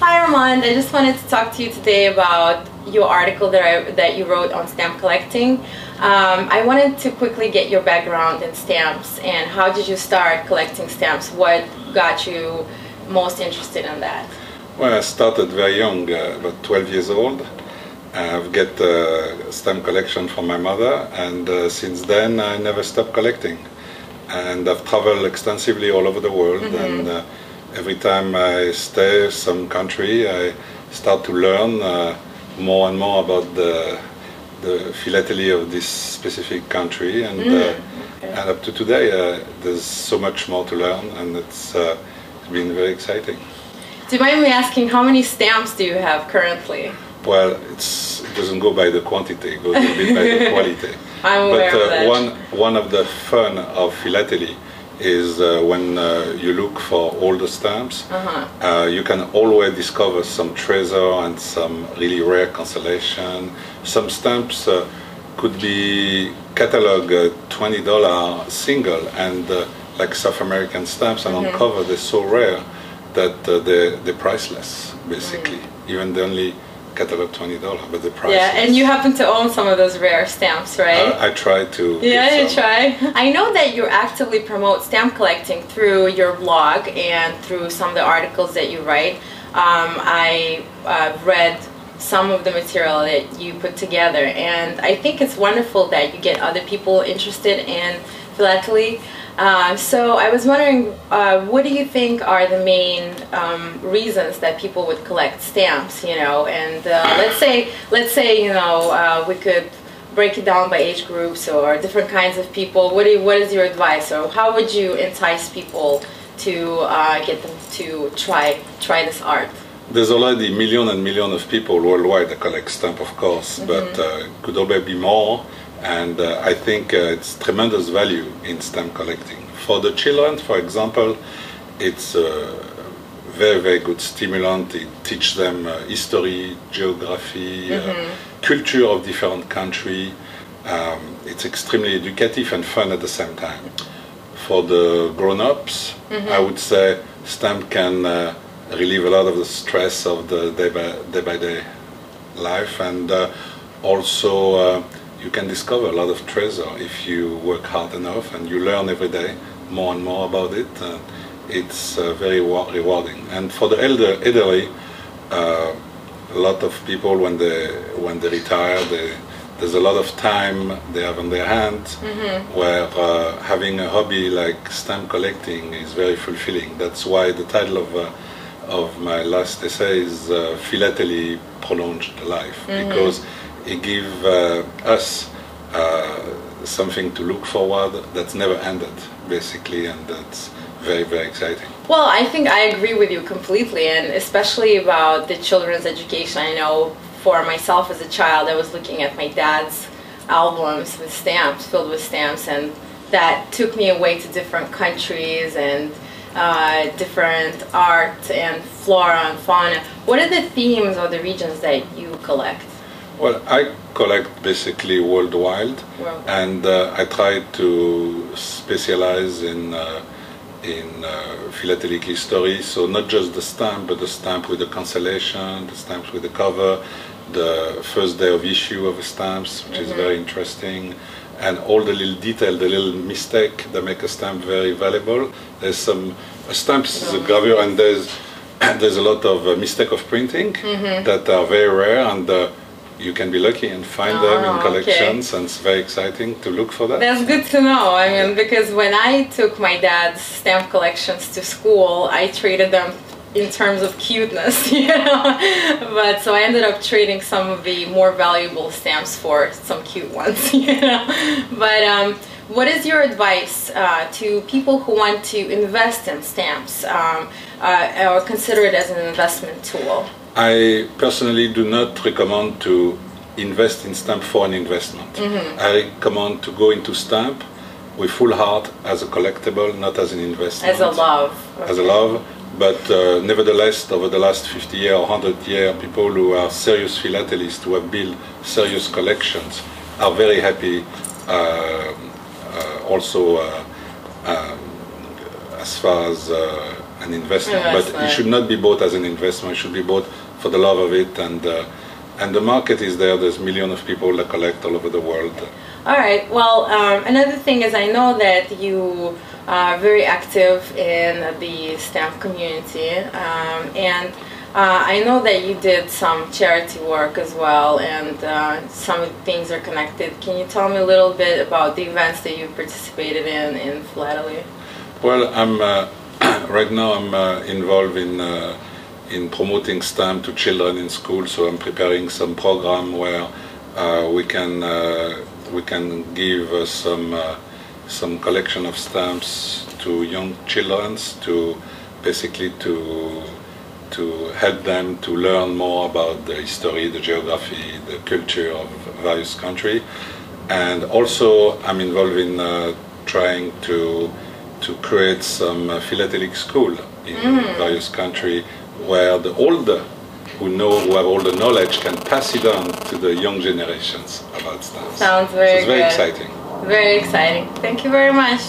Hi Armand, I just wanted to talk to you today about your article that you wrote on stamp collecting. I wanted to quickly get your background in stamps and how did you start collecting stamps? What got you most interested in that? Well, I started very young, about 12 years old. I've got a stamp collection from my mother, and since then I never stopped collecting. And I've traveled extensively all over the world, and every time I stay in some country, I start to learn more and more about the philately of this specific country, and and up to today there's so much more to learn, and it's been very exciting. Do you mind me asking, how many stamps do you have currently? Well, it doesn't go by the quantity, it goes a bit by the quality. I'm aware of that. One of the fun of philately is when you look for older stamps, you can always discover some treasure and some really rare constellation. Some stamps could be catalog $20 single, and like South American stamps, and on cover they're so rare that they're priceless, basically. Even the only catalog $20, but the price. Yeah, and you happen to own some of those rare stamps, right? I try to. Yeah, you try. I know that you actively promote stamp collecting through your blog and through some of the articles that you write. I read some of the material that you put together, and I think it's wonderful that you get other people interested in philately. So I was wondering, what do you think are the main reasons that people would collect stamps? You know, and let's say you know we could break it down by age groups or different kinds of people. What is your advice, or how would you entice people to get them to try this art? There's already millions and millions of people worldwide that collect stamps, of course, but could always be more. And I think it's tremendous value in stamp collecting. For the children, for example, it's a very, very good stimulant. It teaches them history, geography, culture of different countries. It's extremely educative and fun at the same time. For the grown-ups, I would say stamp can relieve a lot of the stress of the day-by-day life, and also you can discover a lot of treasure if you work hard enough and you learn every day more and more about it. It's very rewarding. And for the elderly, a lot of people when they retire, there's a lot of time they have on their hands, where having a hobby like stamp collecting is very fulfilling. That's why the title of my last essay is Philately Prolonged Life, because it gives us something to look forward that's never ended, basically, and that's very, very exciting. Well, I think I agree with you completely, and especially about the children's education. I know for myself as a child, I was looking at my dad's albums with stamps, filled with stamps, and that took me away to different countries and different art and flora and fauna. What are the themes or the regions that you collect? Well, I collect basically worldwide, and I try to specialize in philatelic history. So not just the stamp, but the stamp with the constellation, the stamps with the cover, the first day of issue of the stamps, which is very interesting, and all the little detail, the little mistake that make a stamp very valuable. There's some stamps is a gravure, and there's a lot of mistake of printing that are very rare, and you can be lucky and find them in collections, and it's very exciting to look for that. That's good to know. I mean, because when I took my dad's stamp collections to school, I traded them in terms of cuteness, you know. But so I ended up trading some of the more valuable stamps for some cute ones, you know. But what is your advice to people who want to invest in stamps or consider it as an investment tool? I personally do not recommend to invest in stamp for an investment. I recommend to go into stamp with full heart as a collectible, not as an investment. As a love. As a love, but nevertheless, over the last 50 years or 100 years, people who are serious philatelists, who have built serious collections, are very happy also as far as an investment, but it should not be bought as an investment. It should be bought for the love of it, and the market is there. There's millions of people that collect all over the world. All right. Well, another thing is I know that you are very active in the stamp community, and I know that you did some charity work as well, and some of the things are connected. Can you tell me a little bit about the events that you participated in philately? Well, right now I'm involved in promoting stamp to children in school. So I'm preparing some program where we can give some collection of stamps to young children to basically to help them to learn more about the history, the geography, the culture of various countries. And also I'm involved in trying to create some philatelic school in various countries where the older who have all the knowledge can pass it on to the young generations about stamps. Sounds very so it's very good. exciting. Very exciting. Thank you very much.